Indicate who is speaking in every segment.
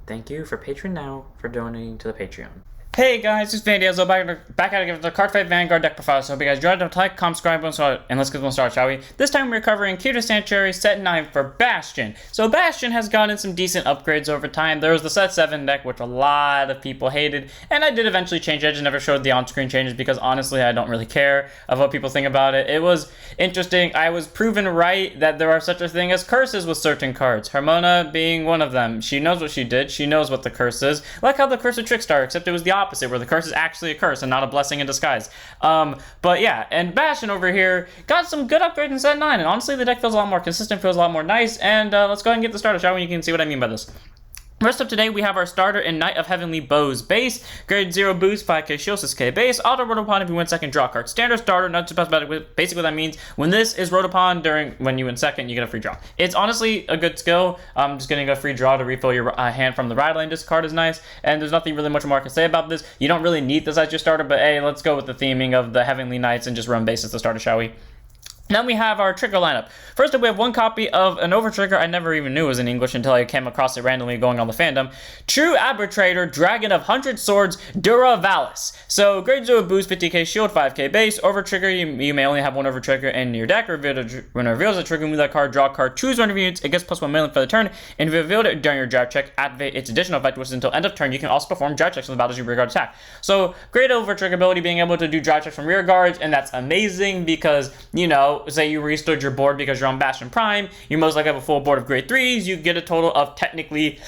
Speaker 1: Thank you for Patreon now for donating to the Patreon.
Speaker 2: Hey guys, it's Van Diaz, back at it with the Cardfight Vanguard deck profile. So I hope you guys enjoyed. Don't like, comment, subscribe, and let's get one started, shall we? This time we're covering Kira Sanctuary Set 9 for Bastion. So Bastion has gotten some decent upgrades over time. There was the Set 7 deck, which a lot of people hated, and I did eventually change it. I just never showed the on-screen changes because honestly I don't really care of what people think about it. It was interesting. I was proven right that there are such a thing as curses with certain cards. Hermona being one of them. She knows what she did. She knows what the curse is. Like how the curse of Trickstar, except it was the opposite, where the curse is actually a curse and not a blessing in disguise. But yeah, and Bastion over here got some good upgrades in Set 9, and honestly the deck feels a lot more consistent, feels a lot more nice, and let's go ahead and get the starter, shall we? You can see what I mean by this. First up today, we have our starter in Knight of Heavenly Bows base, grade 0 boost, 5k shield, 6k base, auto Rotopon if you win second, draw card. Standard starter, not too specific. Basically what that means, when this is Rotopon when you win second, you get a free draw. It's honestly a good skill. Just getting a free draw to refill your hand from the Rattling Disc card is nice, and there's nothing really much more I can say about this. You don't really need this as your starter, but hey, let's go with the theming of the Heavenly Knights and just run base as the starter, shall we? Then we have our trigger lineup. First up, we have one copy of an over trigger I never even knew was in English until I came across it randomly going on the fandom. True Arbitrator, Dragon of 100 Swords, Dura Valis. So, grade 0 boost, 50k shield, 5k base. Over trigger, you may only have one over trigger in your deck. When it reveals a trigger, move that card, draw a card, choose one of your units. It gets +1 million for the turn. And if you revealed it during your drive check, activate its additional effect, which is until end of turn. You can also perform drive checks on the battles you rear guard attack. So, great over trigger ability, being able to do drive checks from rear guards, and that's amazing because, you know, say you restored your board because you're on Bastion Prime, you most likely have a full board of grade 3s, you get a total of technically,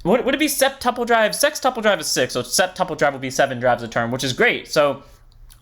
Speaker 2: would it be septuple drive? Sextuple drive is 6, so septuple drive will be 7 drives a turn, which is great. So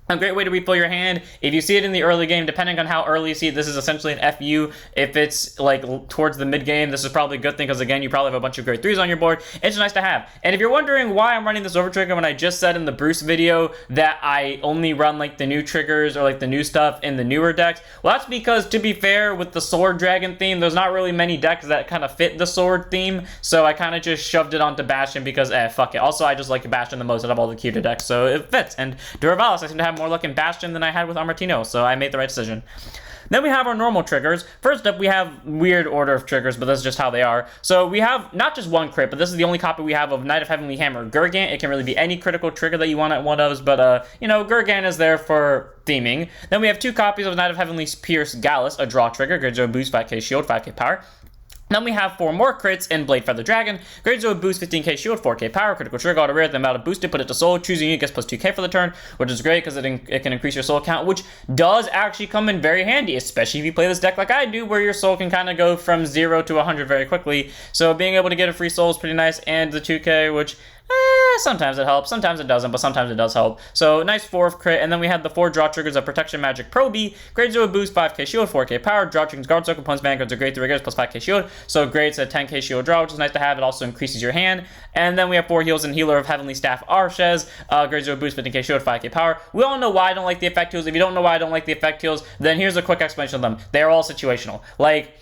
Speaker 2: a great way to refill your hand. If you see it in the early game, depending on how early you see it, this is essentially an FU. If it's like towards the mid game, this is probably a good thing because again, you probably have a bunch of grade 3s on your board. It's nice to have. And if you're wondering why I'm running this over trigger when I just said in the Bruce video that I only run like the new triggers or like the new stuff in the newer decks, well, that's because to be fair, with the Sword Dragon theme, there's not really many decks that kind of fit the Sword theme. So I kind of just shoved it onto Bastion because fuck it. Also, I just like Bastion the most out of all the Cuda decks, so it fits. And Dura Valis, I seem to have more luck in Bastion than I had with Armartino, so I made the right decision. Then we have our normal triggers. First up, we have weird order of triggers, but that's just how they are. So we have not just one crit, but this is the only copy we have of Knight of Heavenly Hammer Gurgant. It can really be any critical trigger that you want at one of, but you know, Gurgant is there for theming. Then we have 2 copies of Knight of Heavenly Pierce Gallus, a draw trigger, grade 0 boost, 5k shield, 5k power. Then we have 4 more crits in Blade Feather Dragon. Grade 0 boost, 15k shield, 4k power, critical trigger, auto rare, the amount of boosted, put it to soul, choosing unit gets +2k for the turn, which is great because it can increase your soul count, which does actually come in very handy, especially if you play this deck like I do, where your soul can kind of go from 0 to 100 very quickly. So being able to get a free soul is pretty nice, and the 2k, which sometimes it helps, sometimes it doesn't, but sometimes it does help. So nice 4 of crit, and then we have the 4 draw triggers of Protection Magic Proby, grade 0 boost, 5k shield, 4k power, draw triggers, guard circle, opponent's vanguards are grade 3 regulars plus 5k shield, so grades a 10k shield draw, which is nice to have. It also increases your hand. And then we have 4 heals and Healer of Heavenly Staff Arshez, grade 0 boost, 15k shield, 5k power. We all know why I don't like the effect heals. If you don't know why I don't like the effect heals, then here's a quick explanation of them. They're all situational. Like,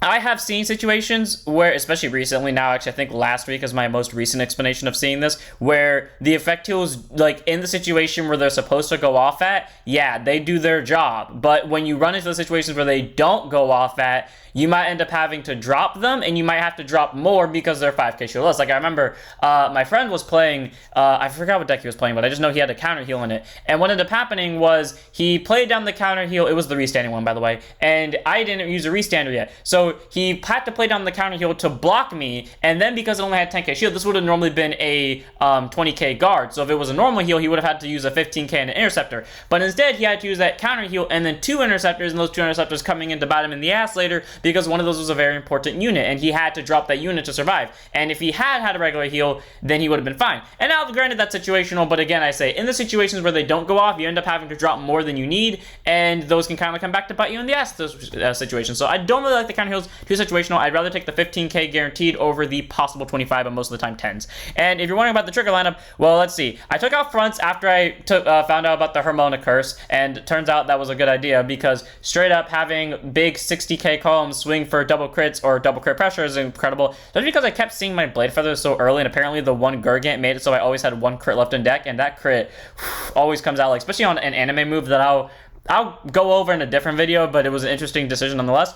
Speaker 2: I have seen situations where, especially recently now, actually I think last week is my most recent explanation of seeing this, where the effect heals, like in the situation where they're supposed to go off at, yeah, they do their job. But when you run into the situations where they don't go off at, you might end up having to drop them, and you might have to drop more because they're 5k shield less. Like I remember my friend was playing, I forgot what deck he was playing, but I just know he had a counter heal in it. And what ended up happening was he played down the counter heal, it was the restanding one by the way, and I didn't use a restander yet. So he had to play down the counter heal to block me, and then because it only had 10k shield, this would have normally been a 20k guard. So if it was a normal heal, he would have had to use a 15k and an interceptor. But instead, he had to use that counter heal and then 2 interceptors, and those 2 interceptors coming in to bite him in the ass later because one of those was a very important unit, and he had to drop that unit to survive. And if he had a regular heal, then he would have been fine. And now, granted, that's situational, but again, I say, in the situations where they don't go off, you end up having to drop more than you need, and those can kind of come back to bite you in the ass, those situations. So I don't really like the counter heals, too situational. I'd rather take the 15k guaranteed over the possible 25, but most of the time 10s. And if you're wondering about the trigger lineup, well, let's see. I took out fronts after I found out about the Hermona curse, and it turns out that was a good idea because straight up having big 60k columns swing for double crits or double crit pressure is incredible. That's because I kept seeing my Blade Feathers so early, and apparently the one Gurgant made it so I always had 1 crit left in deck, and that crit always comes out, like especially on an anime move that I'll go over in a different video, but it was an interesting decision nonetheless.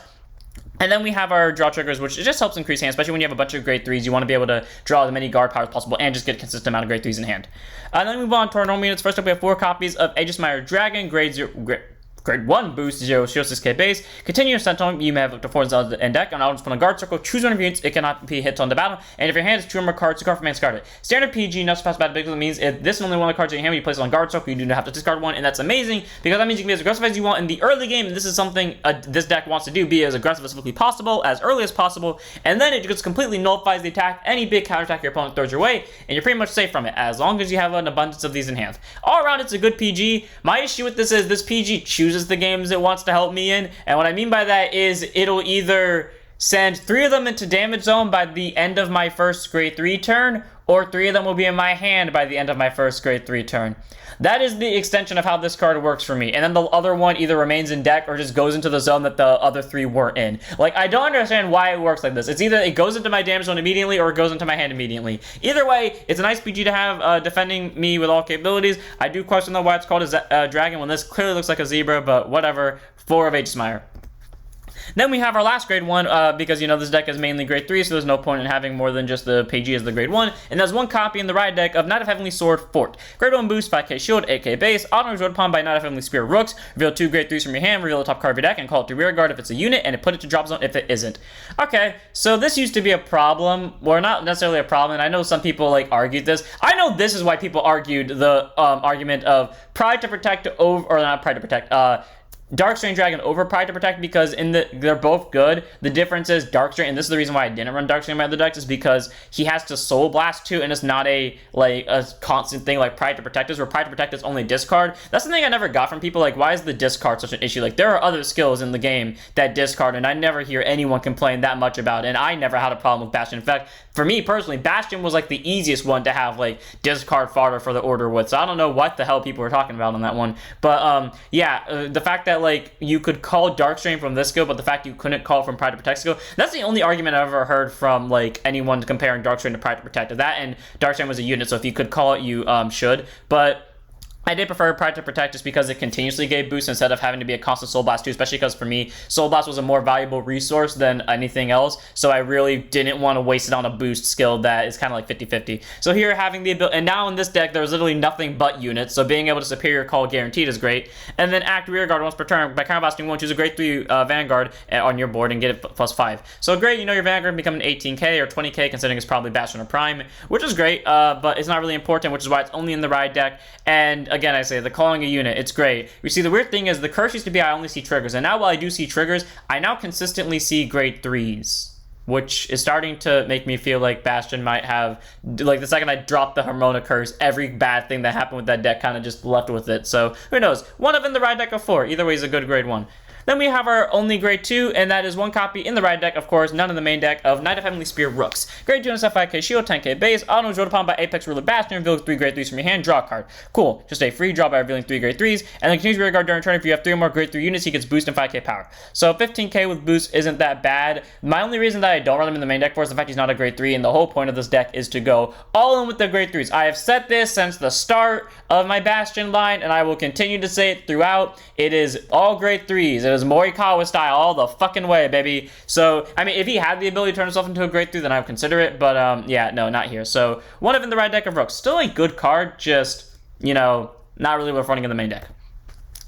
Speaker 2: And then we have our draw triggers, which just helps increase hand, especially when you have a bunch of grade 3s. You want to be able to draw as many guard powers as possible and just get a consistent amount of grade 3s in hand. Then we move on to our normal units. First up, we have 4 copies of Aegismire Dragon, grade 1 boost, 06k base. Continue your Sentinel, you may have up to 4 zealots in deck. On auto display on guard circle, choose one of your units, it cannot be hit on the battle. And if your hand is 2 or more cards, discard from hand, discard it. Standard PG, not supposed to battle because it means if this is only one of the cards in your hand when you place it on guard circle, you do not have to discard one, and that's amazing because that means you can be as aggressive as you want in the early game, and this is something this deck wants to do, be as aggressive as physically possible, as early as possible, and then it just completely nullifies the attack, any big counterattack your opponent throws your way, and you're pretty much safe from it, as long as you have an abundance of these in hand. All around, it's a good PG. My issue with this is this PG chooses the games it wants to help me in, and what I mean by that is it'll either send 3 of them into damage zone by the end of my first grade 3 turn, or 3 of them will be in my hand by the end of my first grade 3 turn. That is the extension of how this card works for me, and then the other one either remains in deck or just goes into the zone that the other 3 weren't in. Like, I don't understand why it works like this. It's either it goes into my damage zone immediately or it goes into my hand immediately. Either way, it's a nice PG to have defending me with all capabilities. I do question though why it's called a dragon when this clearly looks like a zebra, but whatever. 4 of Aegismire. Then we have our last grade 1, because, you know, this deck is mainly grade 3, so there's no point in having more than just the PG as the grade 1. And there's 1 copy in the Riot deck of Knight of Heavenly Sword Fort. Grade 1 boost, 5k shield, 8k base, auto road upon by Knight of Heavenly Spear Rooks. Reveal 2 grade 3s from your hand, reveal the top card of your deck, and call it to rear guard if it's a unit, and put it to drop zone if it isn't. Okay, so this used to be a problem, or not necessarily a problem, and I know some people, like, argued this. I know this is why people argued the argument of Pride to Protect over, or not Pride to Protect, Darkstrain Dragon over Pride to Protect, because they're both good. The difference is Darkstrain, and this is the reason why I didn't run Darkstrain in my other decks, is because he has to Soul Blast too, and it's not a constant thing like Pride to Protect is, where Pride to Protect is only discard. That's the thing I never got from people, like, why is the discard such an issue? Like, there are other skills in the game that discard, and I never hear anyone complain that much about it, and I never had a problem with Bastion. In fact, for me personally, Bastion was like the easiest one to have, like, discard fodder for the order with, so I don't know what the hell people were talking about on that one. But yeah, the fact that, like, you could call Darkstrain from this skill, but the fact you couldn't call from Pride to Protect skill, that's the only argument I've ever heard from, like, anyone comparing Darkstrain to Pride to Protect. That, and Darkstrain was a unit, so if you could call it, you should. But I did prefer Pride to Protect just because it continuously gave boosts instead of having to be a constant Soul Blast too, especially because for me, Soul Blast was a more valuable resource than anything else, so I really didn't want to waste it on a boost skill that is kind of like 50-50. So here, having the ability, and now in this deck, there's literally nothing but units, so being able to Superior Call guaranteed is great. And then act Rearguard once per turn. By counterblasting 1, choose a grade 3 Vanguard on your board and get it +5. So great, you know your Vanguard become an 18k or 20k, considering it's probably Bastion or Prime, which is great, but it's not really important, which is why it's only in the Riot deck. And again, I say, the calling a unit, it's great. You see, the weird thing is, the curse used to be I only see triggers, and now while I do see triggers, I now consistently see grade 3s, which is starting to make me feel like Bastion might have, like, the second I drop the Harmona curse, every bad thing that happened with that deck kind of just left with it. So who knows? One of in the Riot deck of 4. Either way is a good grade 1. Then we have our only grade 2, and that is 1 copy in the Riot deck, of course, none in the main deck, of Knight of Heavenly Spear Rooks. Grade 2 and 5k shield, 10k base, auto is rolled upon by Apex Ruler Bastion, reveal 3 grade 3s from your hand, draw a card. Cool, just a free draw by revealing 3 grade 3s, and then continues rear guard during turn. If you have 3 or more grade 3 units, he gets boost and 5k power. So 15k with boost isn't that bad. My only reason that I don't run him in the main deck for is the fact he's not a grade 3, and the whole point of this deck is to go all in with the grade 3s. I have said this since the start of my Bastion line, and I will continue to say it throughout. It is all grade 3s. It is Morikawa style all the fucking way, baby. So, I mean, if he had the ability to turn himself into a grade 3, then I would consider it, but, yeah, no, not here. So, 1 of in the Riot deck of Rooks. Still a good card, just, you know, not really worth running in the main deck.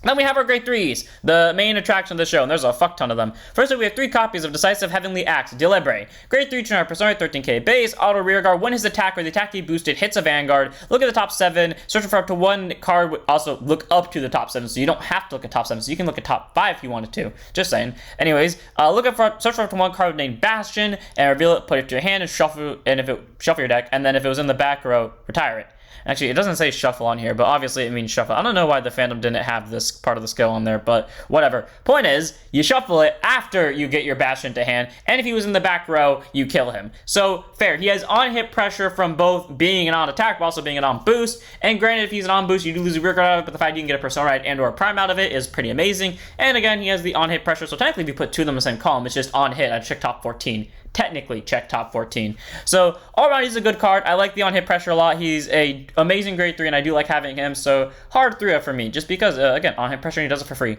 Speaker 2: Then we have our grade 3s, the main attraction of the show, and there's a fuck ton of them. Firstly, we have 3 copies of Decisive Heavenly Axe, Delibre. Grade 3 Trinity Persona, 13k base, auto rearguard, when his attack or the attack he boosted hits a Vanguard, look at the top 7, search for up to 1 card, also look up to the top 7, so you don't have to look at top 7, so you can look at top 5 if you wanted to, just saying. Anyways, search for up to 1 card named Bastion, and reveal it, put it to your hand, and shuffle your deck, and then if it was in the back row, retire it. Actually, it doesn't say shuffle on here, but obviously it means shuffle. I don't know why the fandom didn't have this part of the skill on there, but whatever. Point is, you shuffle it after you get your Bastion to hand, and if he was in the back row, you kill him. So, fair. He has on-hit pressure from both being an on-attack, but also being an on-boost, and granted, if he's an on-boost, you do lose a rear guard out of it, but the fact you can get a Persona Ride and or a Prime out of it is pretty amazing, and again, he has the on-hit pressure, so technically if you put 2 of them in the same column, it's just on-hit. I check top 14. Technically check top 14. So all around he's a good card. I like the on-hit pressure a lot. He's a amazing grade 3 and I do like having him. So hard 3 for me just because, again, on-hit pressure, he does it for free.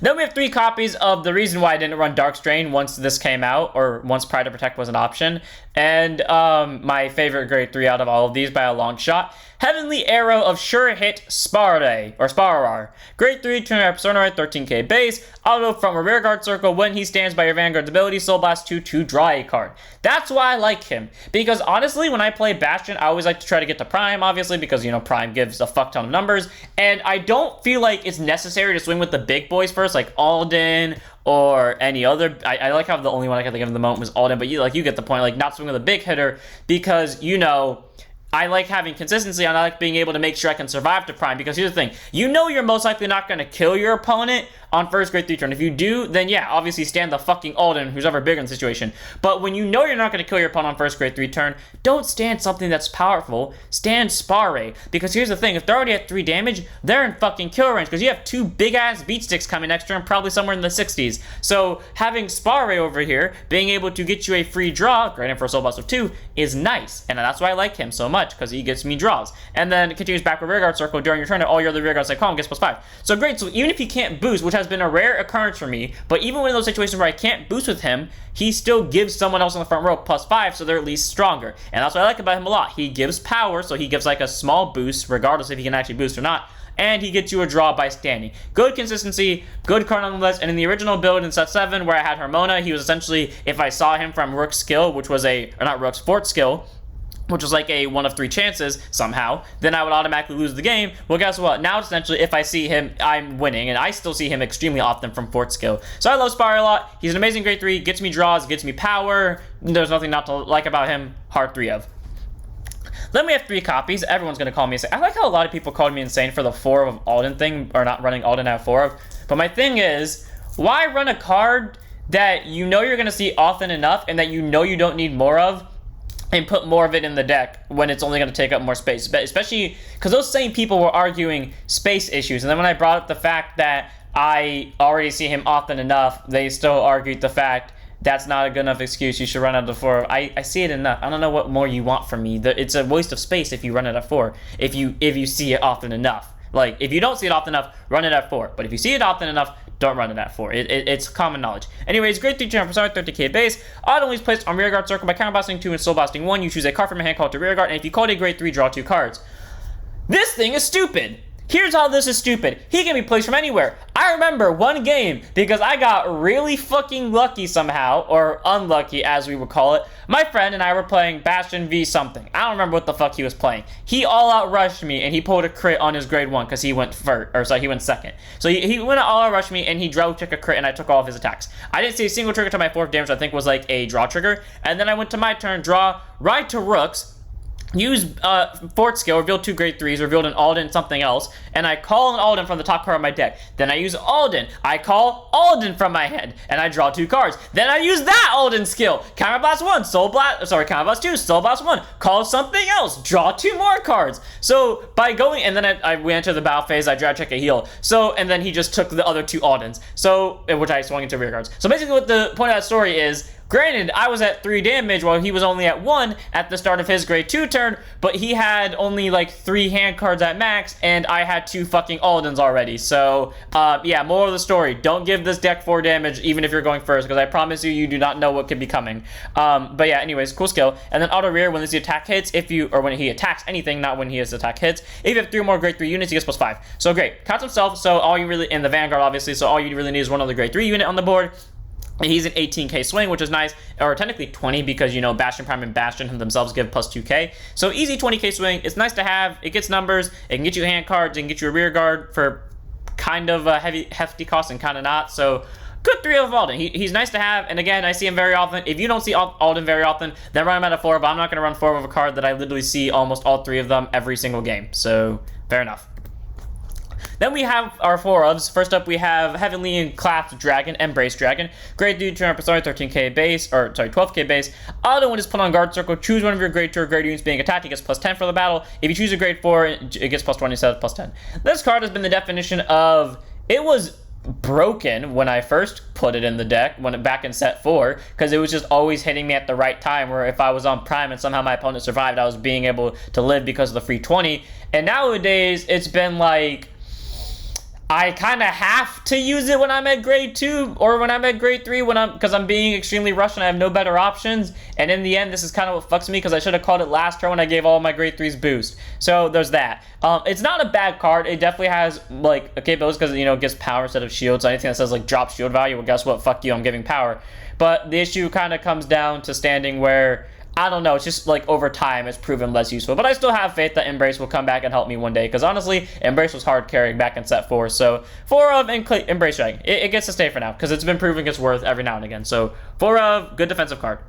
Speaker 2: Then we have 3 copies of the reason why I didn't run Darkstrain once this came out, or once Pride to Protect was an option. And my favorite grade 3 out of all of these by a long shot. Heavenly Arrow of Sure Hit Sparray, or Sparar. Grade 3, 200 Persona, 13k base. Auto from a rear guard circle when he stands by your Vanguard's ability. Soul Blast 2 to draw a card. That's why I like him. Because honestly, when I play Bastion, I always like to try to get to Prime, obviously, because, you know, Prime gives a fuck ton of numbers. And I don't feel like it's necessary to swing with the big boys first, like Alden or any other. I like how the only one I can think of at the moment was Alden, but you get the point, like not swing with a big hitter because, you know, I like having consistency and I like being able to make sure I can survive to Prime, because here's the thing, you know you're most likely not going to kill your opponent on first grade 3 turn. If you do, then yeah, obviously stand the fucking Alden, who's ever bigger in the situation. But when you know you're not going to kill your opponent on first grade 3 turn, don't stand something that's powerful, stand Sparray. Because here's the thing, if they're already at 3 damage, they're in fucking kill range, because you have 2 big-ass beat sticks coming next turn, probably somewhere in the 60s. So having Sparray over here, being able to get you a free draw, granted for a Soul Blast of 2, is nice. And that's why I like him so much, because he gets me draws. And then continues back with Rearguard Circle during your turn, and all your other Rearguards like calm gets +5. So great, so even if he can't boost, which has been a rare occurrence for me, but even in those situations where I can't boost with him, he still gives someone else on the front row +5, so they're at least stronger. And that's what I like about him a lot. He gives power, so he gives like a small boost, regardless if he can actually boost or not. And he gets you a draw by standing. Good consistency, good card on the list. And in the original build in set 7, where I had Hermona, he was essentially, if I saw him from Rook's skill, which was Fort's skill, which was like a 1 of 3 chances somehow, then I would automatically lose the game. Well, guess what? Now, essentially, if I see him, I'm winning, and I still see him extremely often from Fort skill. So I love Sparray a lot. He's an amazing grade 3, gets me draws, gets me power. There's nothing not to like about him. Hard 3 of. Then we have 3 copies. Everyone's going to call me insane. I like how a lot of people called me insane for the 4 of Alden thing, or not running Alden at 4 of. But my thing is, why run a card that you know you're going to see often enough and that you know you don't need more of, and put more of it in the deck when it's only going to take up more space? But especially because those same people were arguing space issues. And then when I brought up the fact that I already see him often enough, they still argued the fact that's not a good enough excuse. You should run out of 4. I see it enough. I don't know what more you want from me. It's a waste of space if you run it at 4. If you see it often enough. Like, if you don't see it often enough, run it at 4. But if you see it often enough, don't run it at 4. It's common knowledge. Anyways, grade 3 Persona, 30k base. Auto is placed on Rearguard Circle by counterblasting 2 and soul blasting 1. You choose a card from your hand called to Rearguard, and if you call it a grade 3, draw 2 cards. This thing is stupid. Here's how this is stupid. He can be placed from anywhere. I remember one game, because I got really fucking lucky somehow, or unlucky as we would call it. My friend and I were playing Bastion v something. I don't remember what the fuck he was playing. He all out rushed me, and he pulled a crit on his grade 1 because he went he went second. So he went all out rushed me, and he took a crit, and I took all of his attacks. I didn't see a single trigger to my 4th damage, I think was like a draw trigger. And then I went to my turn, draw, ride to Rooks, use Fort skill, revealed 2 grade 3s, revealed an Alden something else, and I call an Alden from the top card of my deck. Then I use Alden. I call Alden from my hand, and I draw 2 cards. Then I use that Alden skill. Counterblast 1, Counterblast 2, Soul Blast 1, call something else, draw 2 more cards. So by going, and then I went into the battle phase, I draw check a heal. So, and then he just took the other 2 Aldens. So, which I swung into rear guards. So basically what the point of that story is, granted, I was at 3 damage while he was only at 1 at the start of his grade 2 turn, but he had only like 3 hand cards at max, and I had 2 fucking Aldens already. So, yeah, moral of the story, don't give this deck 4 damage even if you're going first, because I promise you, you do not know what could be coming. But yeah, anyways, cool skill. And then auto rear, when this attack hits, or when he attacks anything, not when his attack hits, if you have 3 or more grade 3 units, he gets +5. So great, counts himself, so all you really, in the Vanguard obviously, so all you really need is 1 other grade 3 unit on the board. He's an 18k swing, which is nice, or technically 20 because, you know, Bastion Prime and Bastion themselves give +2k. So easy 20k swing. It's nice to have. It gets numbers. It can get you hand cards. It can get you a rear guard for kind of a hefty cost and kind of not. So good 3 of Alden. He's nice to have, and again, I see him very often. If you don't see Alden very often, then run him at a 4, but I'm not going to run 4 of a card that I literally see almost all 3 of them every single game. So fair enough. Then we have our 4 ofs. First up, we have Heavenly and Clapped Dragon, Embrace Dragon. Grade 3, 200 Persona, 13k base, or sorry, 12k base. Auto, when it's put on guard circle, choose one of your grade 2 or grade units being attacked. It gets +10 for the battle. If you choose a grade 4, it gets +20 instead of +10. This card has been the definition of, it was broken when I first put it in the deck, back in set 4, because it was just always hitting me at the right time, where if I was on Prime and somehow my opponent survived, I was being able to live because of the free 20. And nowadays, it's been like, I kind of have to use it when I'm at grade 2 or when I'm at grade 3 because I'm being extremely rushed and I have no better options. And in the end, this is kind of what fucks me because I should have called it last turn when I gave all my grade 3s boost. So there's that. It's not a bad card. It definitely has like a capability because, you know, it gives power instead of shield. So anything that says like drop shield value, well, guess what? Fuck you, I'm giving power. But the issue kind of comes down to standing where, I don't know, it's just like over time it's proven less useful. But I still have faith that Embrace will come back and help me one day. Because honestly, Embrace was hard carrying back in set 4. So 4 of Embrace Dragon. It gets to stay for now. Because it's been proving its worth every now and again. So 4 of, good defensive card.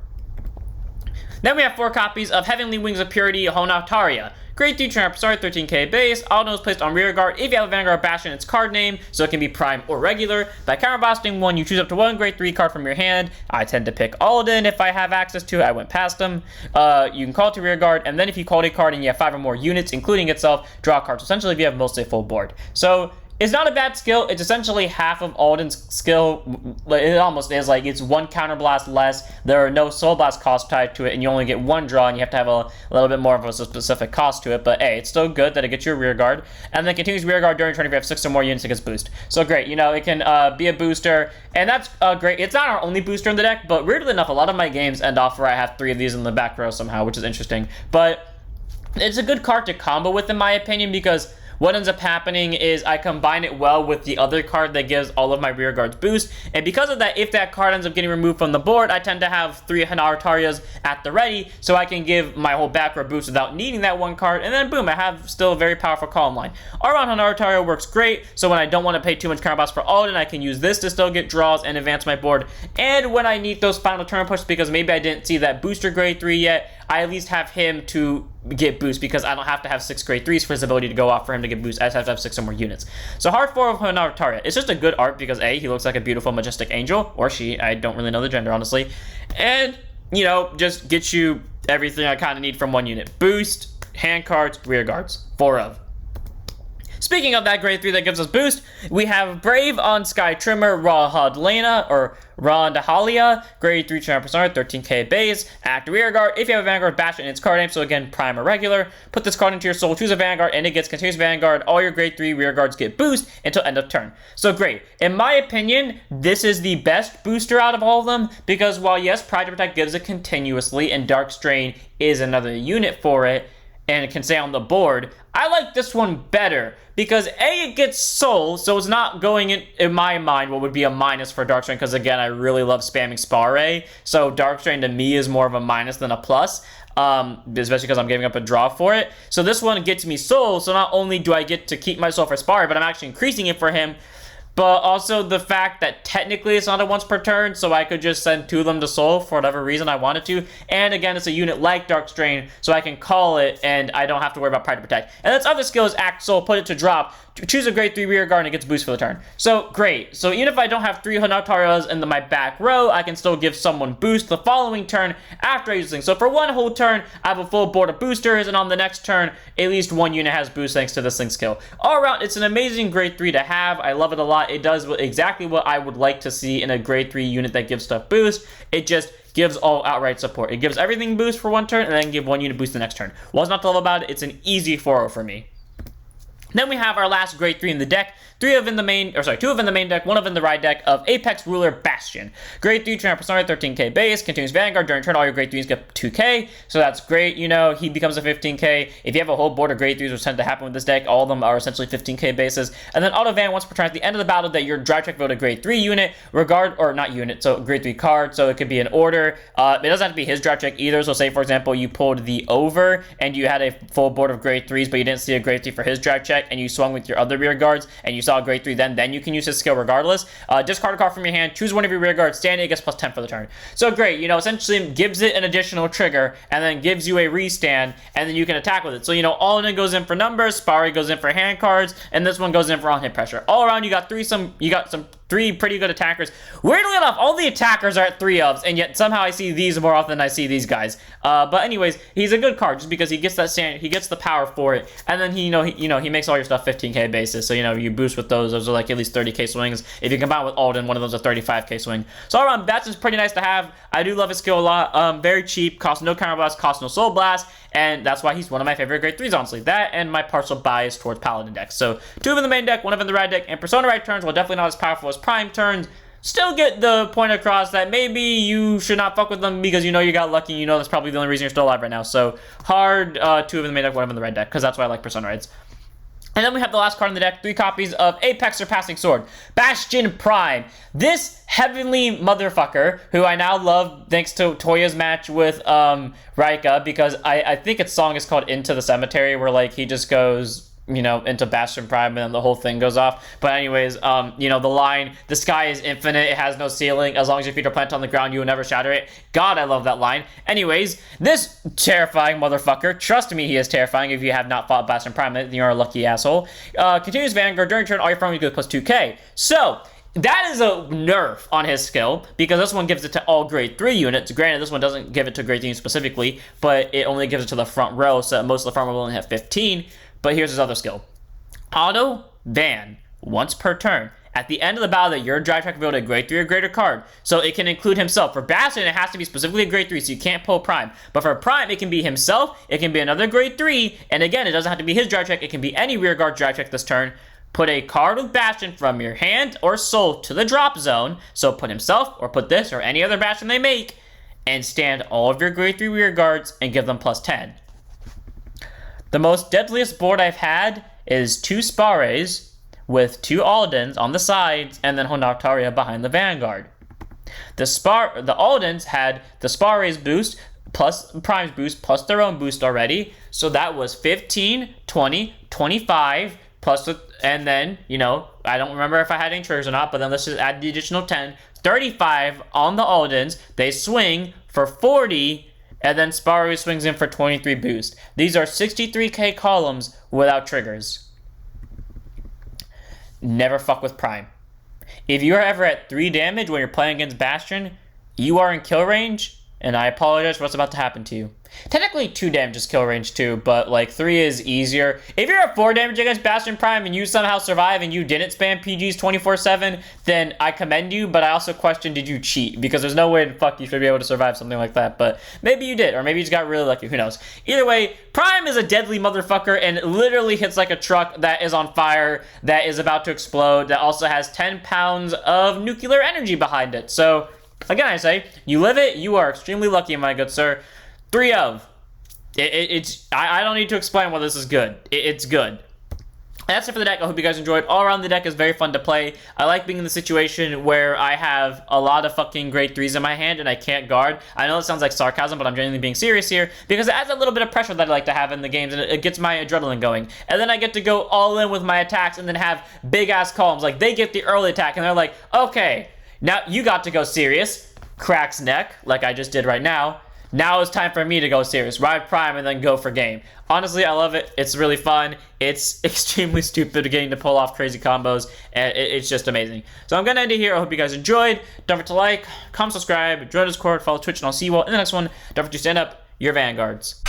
Speaker 2: Then we have 4 copies of Heavenly Wings of Purity Honataria. Grade 3 Tramp, sorry, 13k base. Auto is placed on rear guard if you have a Vanguard Bastion, its card name, so it can be prime or regular. By counterblasting 1, you choose up to 1 grade 3 card from your hand. I tend to pick Alden if I have access to it. I went past them. You can call it to rear guard, and then if you called a card and you have 5 or more units, including itself, draw a card. So essentially, if you have mostly a full board. So it's not a bad skill. It's essentially half of Alden's skill. It almost is. Like, it's 1 counterblast less. There are no soul blast costs tied to it, and you only get 1 draw, and you have to have a little bit more of a specific cost to it. But hey, it's still good that it gets you a rear guard. And then continues rear guard during turn if you have 6 or more units, it gets boost. So great. You know, it can be a booster, and that's great. It's not our only booster in the deck, but weirdly enough, a lot of my games end off where I have 3 of these in the back row somehow, which is interesting. But it's a good card to combo with, in my opinion, because what ends up happening is I combine it well with the other card that gives all of my rear guards boost. And because of that, if that card ends up getting removed from the board, I tend to have 3 Honaratarias at the ready, so I can give my whole back row boost without needing that 1 card. And then boom, I have still a very powerful column line. All-around Honarataria works great, so when I don't want to pay too much counterblast for Alden, I can use this to still get draws and advance my board. And when I need those final turn pushes, because maybe I didn't see that booster grade 3 yet, I at least have him to get boost because I don't have to have 6 grade 3s for his ability to go off for him to get boost. I just have to have 6 or more units. So hard 4 of Honarataria. It's just a good art because A, he looks like a beautiful majestic angel, or she, I don't really know the gender honestly. And, you know, just gets you everything I kind of need from 1 unit. Boost, hand cards, rear guards. 4 of. Speaking of that grade 3 that gives us boost, we have Brave on Sky Trimmer, Rahadlena, or Rondahalia, grade 3 Tramp Persona, 13k base, act rear guard. If you have a Vanguard Bastion in its card name, so again, prime or regular, put this card into your soul, choose a Vanguard, and it gets continuous Vanguard. All your grade 3 rear guards get boost until end of turn. So great. In my opinion, this is the best booster out of all of them, because while yes, Pride to Protect gives it continuously, and Dark Strain is another unit for it, and it can stay on the board, I like this one better because A, it gets soul, so it's not going in my mind what would be a minus for Dark Strain, because again, I really love spamming Spare, so Dark Strain to me is more of a minus than a plus, especially because I'm giving up a draw for it. So this one gets me soul, so not only do I get to keep my soul for Spare, but I'm actually increasing it for him. But also the fact that technically it's not a once per turn, so I could just send 2 of them to soul for whatever reason I wanted to. And again, it's a unit like Dark Strain, so I can call it and I don't have to worry about Pride to Protect. And its other skill is Act Soul, put it to drop, choose a grade 3 rear guard and it gets boost for the turn. So great. So even if I don't have 3 Honatarias in my back row, I can still give someone boost the following turn after I use things. So for 1 whole turn, I have a full board of boosters, and on the next turn, at least 1 unit has boost thanks to this thing skill. All around, it's an amazing grade 3 to have. I love it a lot. It does exactly what I would like to see in a grade 3 unit that gives stuff boost. It just gives all outright support. It gives everything boost for 1 turn and then give 1 unit boost the next turn. What's not to love about it? It's an easy 4-0 for me. Then we have our last grade 3 in the deck. 2 of in the main deck, 1 of in the ride deck of Apex Ruler Bastion. Grade 3 Tramp Persona, 13k base, continues Vanguard. During turn, all your grade 3s get 2k, so that's great. You know, he becomes a 15k. If you have a whole board of grade 3s, which tend to happen with this deck, all of them are essentially 15k bases. And then auto van once per turn at the end of the battle that your drive check vote a grade 3 unit, so grade 3 card, so it could be an order. It doesn't have to be his drive check either, so say for example, you pulled the over and you had a full board of grade 3s, but you didn't see a grade 3 for his drive check, and you swung with your other rear guards, and you saw a grade 3 then you can use his skill regardless. Discard a card from your hand, choose one of your rear guards, stand it, gets plus 10 for the turn. So great, you know, essentially gives it an additional trigger, and then gives you a restand, and then you can attack with it. So, you know, all in goes in for numbers, Spari goes in for hand cards, and this one goes in for on-hit pressure. All around, you got some three pretty good attackers. Weirdly enough, all the attackers are at 3-ofs, and yet somehow I see these more often than I see these guys. But anyways, he's a good card just because he gets that he gets the power for it, and then he makes all your stuff 15k basis. So you boost with those. Those are like at least 30k swings. If you combine with Alden, one of those are 35k swing. So all around, Bastion's pretty nice to have. I do love his skill a lot. Very cheap, costs no counter blast, costs no soul blast, and that's why he's one of my favorite grade 3s, honestly. That and my partial bias towards Paladin decks. So 2 of in the main deck, 1 of in the rad deck, and Persona Ride turns, while definitely not as powerful as Prime turns, still get the point across that maybe you should not fuck with them because you got lucky, and that's probably the only reason you're still alive right now. So hard 2 of in the main deck, 1 of in the red deck, because that's why I like Persona Rides. And then we have the last card in the deck, 3 copies of Apex Surpassing Sword, Bastion Prime. This heavenly motherfucker, who I now love thanks to Toya's match with Raika, because I think its song is called Into the Cemetery, where like he just goes into Bastion Prime and then the whole thing goes off. But anyways, the line, the sky is infinite, it has no ceiling, as long as your feet are planted on the ground, you will never shatter it. God, I love that line. Anyways, this terrifying motherfucker, trust me, he is terrifying. If you have not fought Bastion Prime, then you're a lucky asshole. Continues Vanguard, during turn, all your farming goes plus 2k. So, that is a nerf on his skill, because this one gives it to all grade 3 units. Granted, this one doesn't give it to grade 3 specifically, but it only gives it to the front row, so most of the farm will only have 15. But here's his other skill. Auto Van, once per turn. At the end of the battle that your drive track revealed a grade 3 or greater card, so it can include himself. For Bastion, it has to be specifically a grade 3, so you can't pull Prime. But for Prime, it can be himself, it can be another grade 3, and again, it doesn't have to be his drive track, it can be any rear guard drive track this turn. Put a card with Bastion from your hand or soul to the drop zone, so put himself, or put this, or any other Bastion they make, and stand all of your grade 3 rear guards and give them plus 10. The most deadliest board I've had is 2 Spares with 2 Aldens on the sides and then Honataria behind the Vanguard. The Aldens had the Spares boost plus Prime's boost plus their own boost already. So that was 15, 20, 25 plus, and then, I don't remember if I had any triggers or not, but then let's just add the additional 10. 35 on the Aldens. They swing for 40. And then Sparu swings in for 23 boost. These are 63k columns without triggers. Never fuck with Prime. If you are ever at 3 damage when you're playing against Bastion, you are in kill range, and I apologize for what's about to happen to you. Technically 2 damage is kill range too, but like 3 is easier. If you're at 4 damage against Bastion Prime and you somehow survive and you didn't spam PGs 24/7, then I commend you, but I also question, did you cheat? Because there's no way in fuck you should be able to survive something like that, but maybe you did, or maybe you just got really lucky, who knows. Either way, Prime is a deadly motherfucker and literally hits like a truck that is on fire, that is about to explode, that also has 10 pounds of nuclear energy behind it. So, again, I say, you live it, you are extremely lucky, my good sir. 3 of. I don't need to explain why this is good. It's good. And that's it for the deck. I hope you guys enjoyed. All around the deck is very fun to play. I like being in the situation where I have a lot of fucking grade 3s in my hand and I can't guard. I know it sounds like sarcasm, but I'm genuinely being serious here because it adds a little bit of pressure that I like to have in the games and it gets my adrenaline going. And then I get to go all in with my attacks and then have big ass columns. Like they get the early attack and they're like, okay, now you got to go serious. Cracks neck, like I just did right now. Now it's time for me to go serious, ride Prime, and then go for game. Honestly, I love it. It's really fun. It's extremely stupid getting to pull off crazy combos, and it's just amazing. So I'm going to end it here. I hope you guys enjoyed. Don't forget to like, comment, subscribe, join Discord, follow Twitch, and I'll see you all in the next one. Don't forget to stand up your Vanguards.